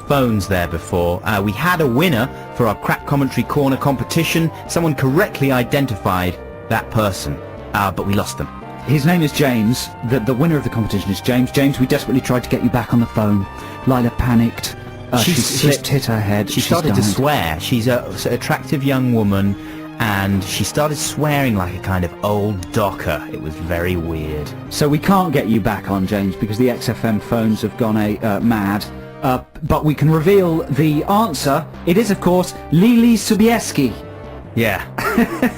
phones there before. We had a winner for our Crack Commentary Corner competition. Someone correctly identified that person, but we lost them. His name is James. The winner of the competition is James. James, we desperately tried to get you back on the phone. Lila panicked. She slipped, hit her head. She started to swear. She's an attractive young woman, and she started swearing like a kind of old docker. It was very weird. So we can't get you back on, James, because the XFM phones have gone mad. But we can reveal the answer. It is, of course, Lili Sobieski. Yeah.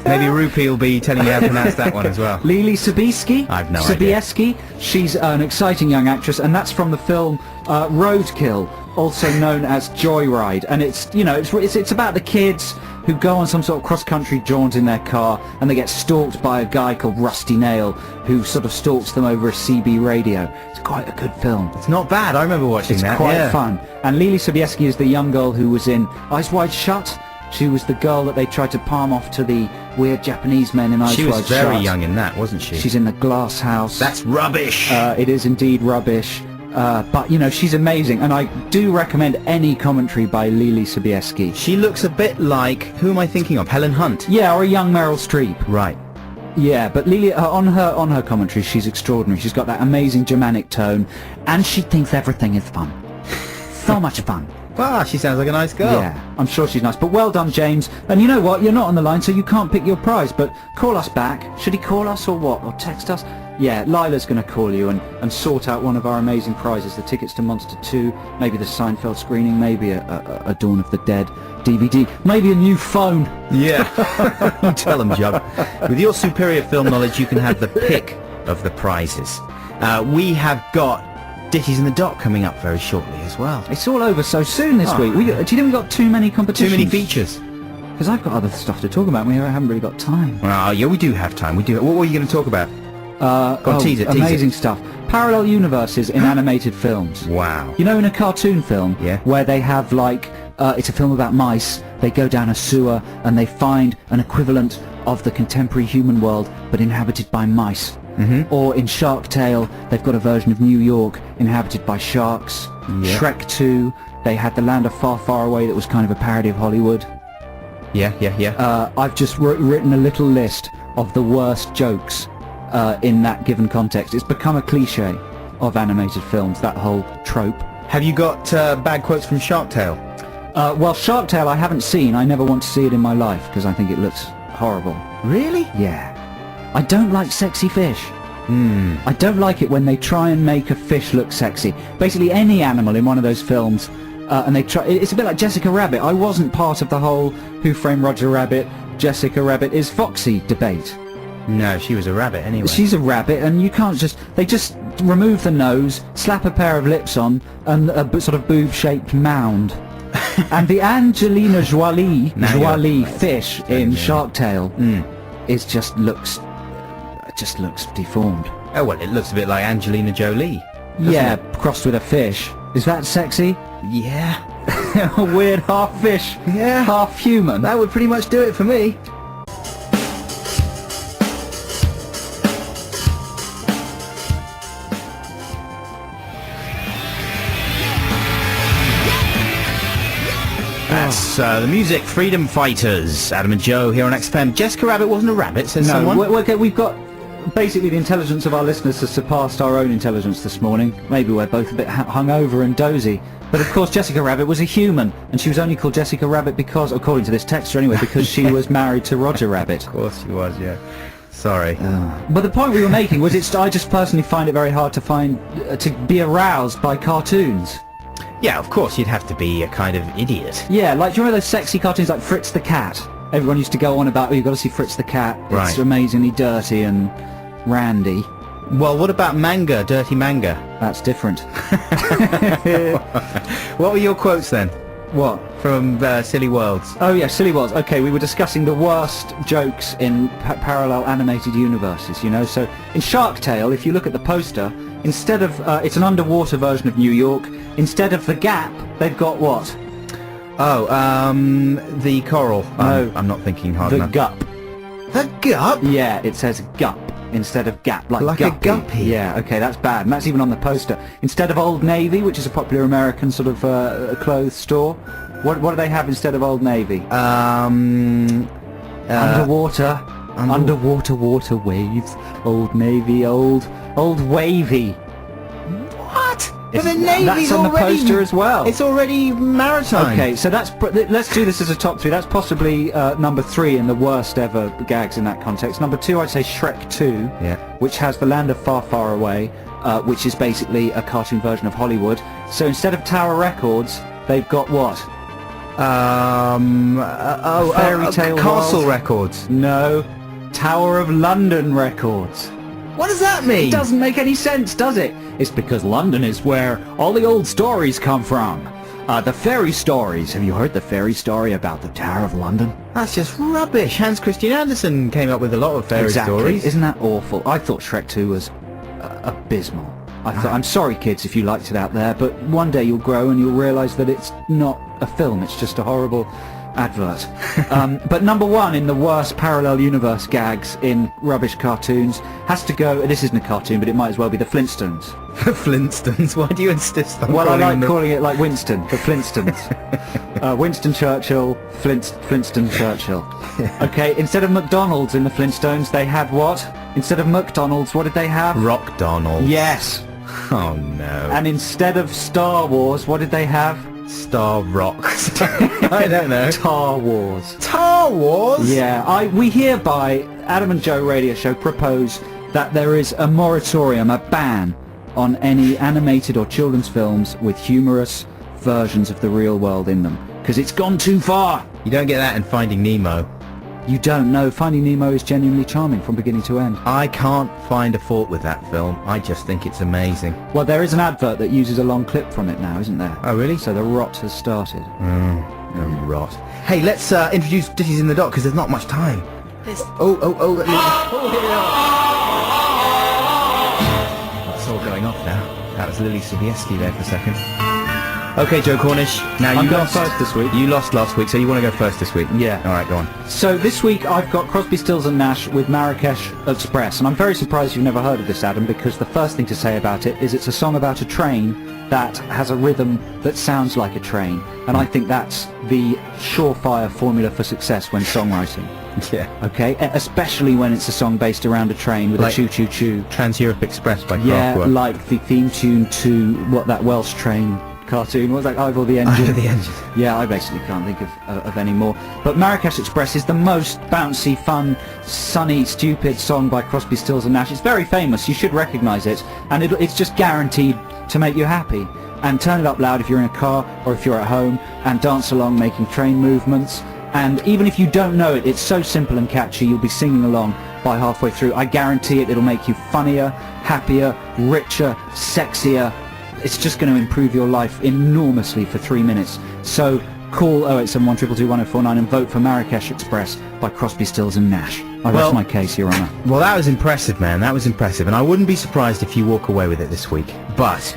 Maybe Rupi will be telling you how to pronounce that one as well. Lili Sobieski? I've no Sobieski. idea. She's an exciting young actress, and that's from the film Roadkill, also known as Joyride. And it's, you know, it's about the kids who go on some sort of cross-country jaunt in their car, and they get stalked by a guy called Rusty Nail, who sort of stalks them over a CB radio. It's quite a good film. It's not bad. I remember watching that. It's quite fun. And Lili Sobieski is the young girl who was in Eyes Wide Shut. She was the girl that they tried to palm off to the weird Japanese men in Eyes Wide Shut. She was very young in that, wasn't she? She's in The Glass House. That's rubbish! It is indeed rubbish. But, you know, she's amazing. And I do recommend any commentary by Lili Sobieski. She looks a bit like... Who am I thinking of? Helen Hunt? Yeah, or a young Meryl Streep. Right. Yeah, but Lili, on her commentary, she's extraordinary. She's got that amazing Germanic tone. And she thinks everything is fun. So much fun. Ah, she sounds like a nice girl. Yeah, I'm sure she's nice. But well done, James. And you know what? You're not on the line, so you can't pick your prize. But call us back. Should he call us or what? Or text us? Yeah, Lila's going to call you and sort out one of our amazing prizes. The tickets to Monster 2, maybe the Seinfeld screening, maybe a Dawn of the Dead DVD, maybe a new phone. Yeah. Tell them, Jug. With your superior film knowledge, you can have the pick of the prizes. We have got Ditties in the Dock coming up very shortly as well. It's all over so soon this week. Do you think we've got too many competitions? Too many features. Because I've got other stuff to talk about. We haven't really got time. Oh, yeah, we do have time. We do. What were you going to talk about? Tease it. Amazing stuff. Parallel universes in animated films. Wow. You know, in a cartoon film, yeah, where they have like, it's a film about mice. They go down a sewer and they find an equivalent of the contemporary human world, but inhabited by mice. Mm-hmm. Or in Shark Tale, they've got a version of New York inhabited by sharks. Yeah. Shrek 2, they had The Land of Far, Far Away that was kind of a parody of Hollywood. Yeah. I've just written a little list of the worst jokes in that given context. It's become a cliche of animated films, that whole trope. Have you got bad quotes from Shark Tale? Well, Shark Tale I haven't seen. I never want to see it in my life because I think it looks horrible. Really? Yeah. I don't like sexy fish. I don't like it when they try and make a fish look sexy. Basically any animal in one of those films, and they try... It's a bit like Jessica Rabbit. I wasn't part of the whole Who Framed Roger Rabbit, Jessica Rabbit is Foxy debate. No, she was a rabbit anyway. She's a rabbit, and you can't just... They just remove the nose, slap a pair of lips on, and a sort of boob-shaped mound. And the Angelina Jolie fish in Shark Tale is just looks deformed. Oh, well, it looks a bit like Angelina Jolie. Yeah, crossed with a fish. Is that sexy? Yeah. A weird half fish, yeah, half human. That would pretty much do it for me. That's the music, Freedom Fighters. Adam and Joe here on XFM. Jessica Rabbit wasn't a rabbit, says someone. Okay, we've got... Basically, the intelligence of our listeners has surpassed our own intelligence this morning. Maybe we're both a bit hungover and dozy. But of course, Jessica Rabbit was a human, and she was only called Jessica Rabbit because, according to this texter anyway, because she was married to Roger Rabbit. Of course she was, yeah. Sorry. But the point we were making was I just personally find it very hard to be aroused by cartoons. Yeah, of course, you'd have to be a kind of idiot. Yeah, like, do you remember those sexy cartoons like Fritz the Cat? Everyone used to go on about, you've got to see Fritz the Cat. Right. It's amazingly dirty and randy. Well, what about manga, dirty manga? That's different. What were your quotes then? What? From Silly Worlds. Oh yeah, Silly Worlds. Okay, we were discussing the worst jokes in parallel animated universes, you know. So in Shark Tale, if you look at the poster, instead of, it's an underwater version of New York, instead of the Gap, they've got what? Oh, the coral. No. I'm not thinking hard enough. The Gup. The Gup? Yeah, it says Gup. instead of gap, Like a guppy. Yeah, okay, that's bad. And that's even on the poster. Instead of Old Navy, which is a popular American sort of clothes store, what do they have instead of Old Navy? Underwater water waves. Old Navy, old wavy. What? But the That's Navy's on the already... poster as well. It's already maritime. Okay, so let's do this as a top 3. That's possibly number 3 in the worst ever gags in that context. Number 2, I'd say Shrek 2, Yeah. which has The Land of Far, Far Away, which is basically a cartoon version of Hollywood. So instead of Tower Records, they've got what? Fairy Tale Castle World. Records. No, Tower of London Records. What does that mean? It doesn't make any sense, does it? It's because London is where all the old stories come from. The fairy stories. Have you heard the fairy story about the Tower of London? That's just rubbish. Hans Christian Andersen came up with a lot of fairy stories. Isn't that awful? I thought Shrek 2 was abysmal. I'm sorry, kids, if you liked it out there, but one day you'll grow and you'll realise that it's not a film. It's just a horrible advert. But number 1 in the worst parallel universe gags in rubbish cartoons has to go... This isn't a cartoon, but it might as well be the Flintstones. The Flintstones? Why do you insist on Well, I like them calling it like Winston, the Flintstones. Winston Churchill, Flintstone Churchill. Okay, instead of McDonald's in the Flintstones, they had what? Instead of McDonald's, what did they have? Rock Donald? Yes. Oh no. And instead of Star Wars, what did they have? Star Rock. I don't know. Tar Wars. Star Wars? Yeah, we hereby, Adam and Joe Radio Show, propose that there is a moratorium, a ban on any animated or children's films with humorous versions of the real world in them. Because it's gone too far. You don't get that in Finding Nemo. You don't know. Finding Nemo is genuinely charming from beginning to end. I can't find a fault with that film. I just think it's amazing. Well, there is an advert that uses a long clip from it now, isn't there? Oh, really? So the rot has started. Oh, rot. Hey, let's introduce Ditties in the Dock, because there's not much time. It's all going off now. That was Lily Sobieski there for a second. Okay, Joe Cornish. Now I'm you going lost first this week. You lost last week, so you want to go first this week? Yeah. All right, go on. So this week I've got Crosby, Stills and Nash with Marrakesh Express, and I'm very surprised you've never heard of this, Adam, because the first thing to say about it is it's a song about a train that has a rhythm that sounds like a train, and I think that's the surefire formula for success when songwriting. Yeah. Okay, especially when it's a song based around a train with Like a choo-choo-choo. Trans-Europe Express by Yeah, Kraftwerk. like the theme tune to that Welsh train cartoon. What was that? Ivor the Engine. Ivor the Engine. Yeah, I basically can't think of any more. But Marrakesh Express is the most bouncy, fun, sunny, stupid song by Crosby, Stills and Nash. It's very famous. You should recognise it, and it's just guaranteed to make you happy. And turn it up loud if you're in a car or if you're at home, and dance along making train movements. And even if you don't know it, it's so simple and catchy, you'll be singing along by halfway through. I guarantee it'll make you funnier, happier, richer, sexier. It's just going to improve your life enormously for 3 minutes. So call 0871 222 1049 and vote for Marrakesh Express by Crosby, Stills and Nash. I rest my case, Your Honour. Well, that was impressive, man. That was impressive. And I wouldn't be surprised if you walk away with it this week. But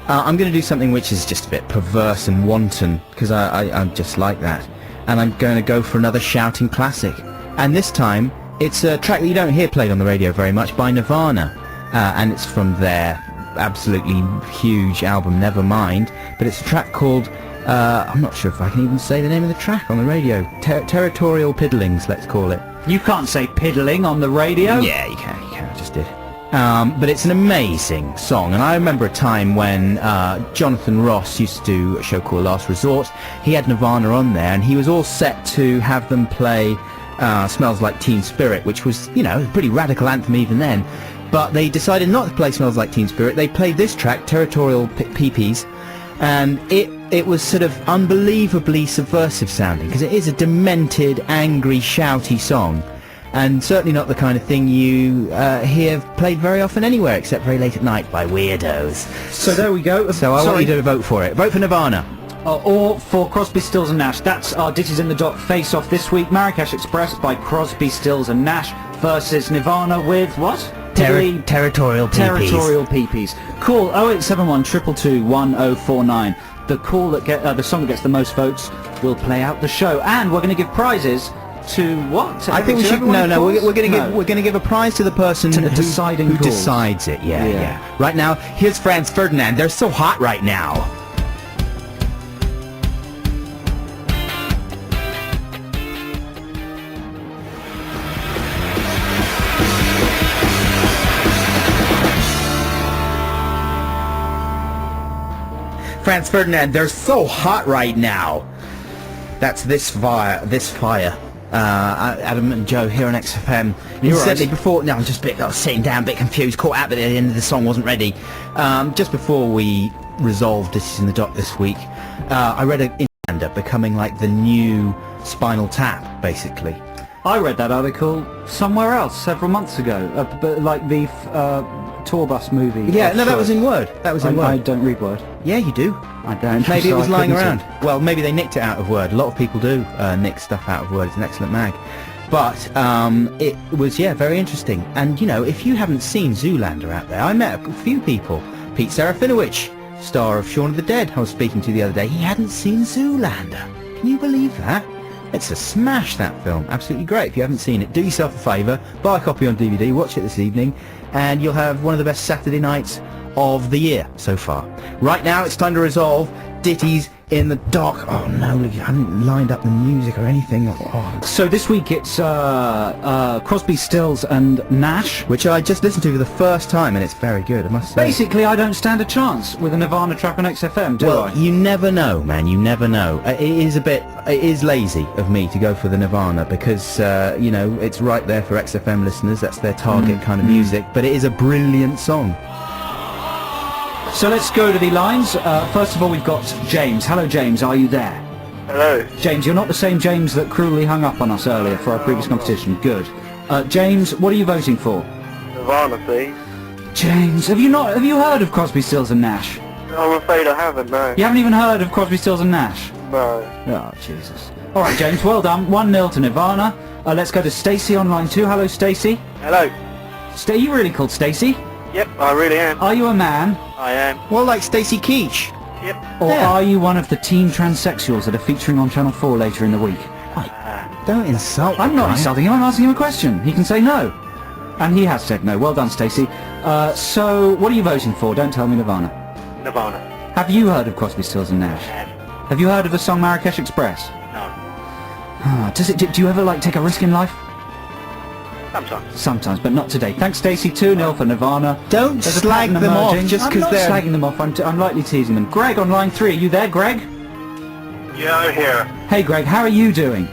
I'm going to do something which is just a bit perverse and wanton, because I'm just like that. And I'm going to go for another shouting classic. And this time, it's a track that you don't hear played on the radio very much by Nirvana. And it's from their absolutely huge album, Nevermind. But it's a track called, I'm not sure if I can even say the name of the track on the radio. Territorial Piddlings, let's call it. You can't say piddling on the radio. Yeah, you can, I just did. But it's an amazing song, and I remember a time when Jonathan Ross used to do a show called Last Resort. He had Nirvana on there, and he was all set to have them play Smells Like Teen Spirit, which was, you know, a pretty radical anthem even then. But they decided not to play Smells Like Teen Spirit. They played this track, Territorial Peepees, and it was sort of unbelievably subversive sounding, because it is a demented, angry, shouty song. And certainly not the kind of thing you hear played very often anywhere, except very late at night by weirdos. So there we go. So I want you to vote for it. Vote for Nirvana. Or for Crosby, Stills and Nash. That's our Ditties in the Dock face-off this week. Marrakesh Express by Crosby, Stills and Nash versus Nirvana with what? Territorial Peepees. Territorial Peepees. Call 0871 222 1049. The call that the song that gets the most votes will play out the show. And we're going to give prizes to what? To I think we to should. everyone No, who no. calls? We're going to give a prize to the person To the who, deciding who calls. decides it. Yeah, Yeah. yeah. Right now, here's Franz Ferdinand. They're so hot right now. Franz Ferdinand, they're so hot right now. That's this fire. Adam and Joe here on XFM. Incidentally, before, no, I was sitting down, a bit confused, caught out, but at the end of the song wasn't ready. Just before we resolved This in the Dock this week, I read an Inlander becoming like the new Spinal Tap, basically. I read that article somewhere else several months ago, but like the tour bus movie. Yeah, no, that was in Word. That was in Word. I don't read Word. Yeah, you do. I don't. Maybe it so was I lying couldn't around. Well, maybe they nicked it out of Word. A lot of people do nick stuff out of Word. It's an excellent mag. But it was, yeah, very interesting. And, you know, if you haven't seen Zoolander out there, I met a few people. Pete Serafinowicz, star of Shaun of the Dead, I was speaking to the other day. He hadn't seen Zoolander. Can you believe that? It's a smash, that film. Absolutely great. If you haven't seen it, do yourself a favour, buy a copy on DVD, watch it this evening, and you'll have one of the best Saturday nights of the year so far. Right now, it's time to resolve Ditties in the Dock. Oh no, look, I haven't lined up the music or anything. Oh. So this week it's Crosby, Stills and Nash. Which I just listened to for the first time, and it's very good, I must say. Basically, I don't stand a chance with a Nirvana track on XFM, do Well, I? you never know, man. You never know. It is lazy of me to go for the Nirvana because, you know, it's right there for XFM listeners. That's their target kind of music. But it is a brilliant song. So let's go to the lines. First of all, we've got James. Hello, James. Are you there? Hello. James, you're not the same James that cruelly hung up on us earlier for our previous competition. Good. James, what are you voting for? Nirvana, please. James, have you heard of Crosby, Stills and Nash? I'm afraid I haven't, no. You haven't even heard of Crosby, Stills and Nash? No. Oh, Jesus. All right, James, well done. 1-0 to Nirvana. Let's go to Stacey on line 2. Hello, Stacey. Hello. Are you really called Stacey? Yep, I really am. Are you a man? I am. Well, like Stacey Keach. Yep. Or Yeah. are you one of the teen transsexuals that are featuring on Channel 4 later in the week? Don't insult I'm not Brian. insulting him, I'm asking him a question. He can say no. And he has said no. Well done, Stacey. So, what are you voting for? Don't tell me Nirvana. Nirvana. Have you heard of Crosby, Stills and Nash? Have you heard of the song Marrakesh Express? No. Do you ever, like, take a risk in life? Sometimes. Sometimes, but not today. Thanks, Stacey. 2-0 for Nirvana. Don't There's a slag pattern them off emerging. just I'm because not they're... slagging them off. I'm lightly teasing them. Greg on line 3. Are you there, Greg? Yeah, I'm here. Hey, Greg. How are you doing?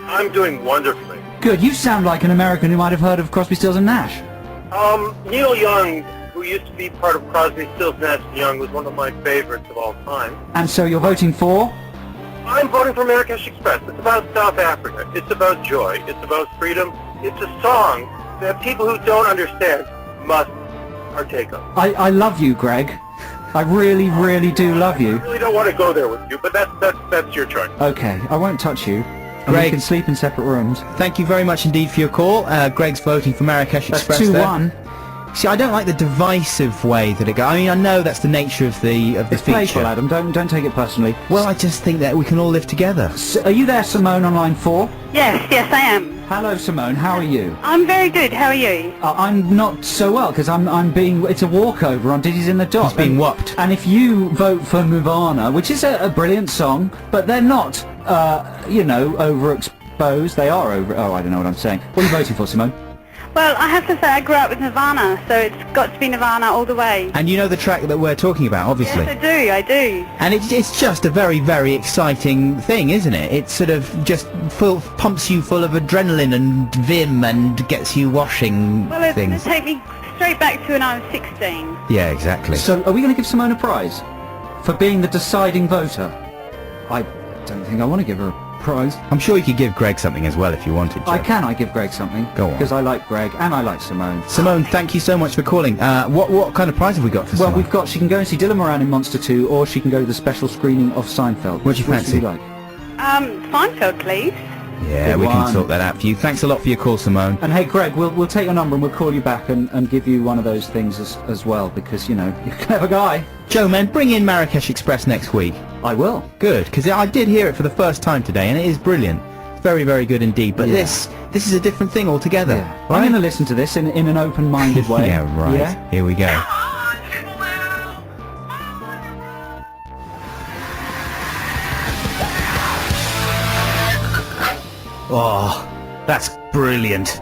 I'm doing wonderfully. Good. You sound like an American who might have heard of Crosby, Stills and Nash. Neil Young, who used to be part of Crosby, Stills, Nash & Young, was one of my favorites of all time. And so you're voting for? I'm voting for Marrakesh Express. It's about South Africa. It's about joy. It's about freedom. It's a song that people who don't understand must partake of. I love you, Greg. I really, really do love you. I really don't want to go there with you, but that's your choice. Okay, I won't touch you. And we Greg. can sleep in separate rooms. Thank you very much indeed for your call. Greg's voting for Marrakesh That's Express there. 2-1. See, I don't like the divisive way that it goes. I mean, I know that's the nature of the It's feature. playful, Adam. Don't take it personally. Well, I just think that we can all live together. Are you there, Simone, on line 4? Yes, I am. Hello, Simone. How are you? I'm very good. How are you? I'm not so well because I'm being. It's a walkover on Ditties in the Dock. He's being whopped. And if you vote for Nirvana, which is a brilliant song, but they're not, you know, overexposed. They are over. Oh, I don't know what I'm saying. What are you voting for, Simone? Well, I have to say I grew up with Nirvana, so it's got to be Nirvana all the way. And you know the track that we're talking about, obviously. Yes, I do. And it's just a very, very exciting thing, isn't it? It sort of just pumps you full of adrenaline and vim and gets you washing Well, it's going to things. take me straight back to when I was 16. Yeah, exactly. So, are we going to give Simone a prize for being the deciding voter? I don't think I want to give her a prize. I'm sure you could give Greg something as well if you wanted to. I give Greg something. Go on. Because I like Greg and I like Simone. Simone, thank you so much for calling. What kind of prize have we got for Well, Simone? she can go and see Dylan Moran in Monster 2, or she can go to the special screening of Seinfeld. What do you Which fancy? would you like? Seinfeld, please. Yeah, Good we can one. sort that out for you. Thanks a lot for your call, Simone. And hey, Greg, we'll take your number and we'll call you back and give you one of those things as well, because, you know, you're a clever guy. Joe, man, bring in Marrakesh Express next week. I will. Good, because I did hear it for the first time today, and it is brilliant. Very, very good indeed. But Yeah. this is a different thing altogether. Yeah. I'm Right? going to listen to this in an open-minded way. Yeah, right. Yeah? Here we go. Oh, that's brilliant.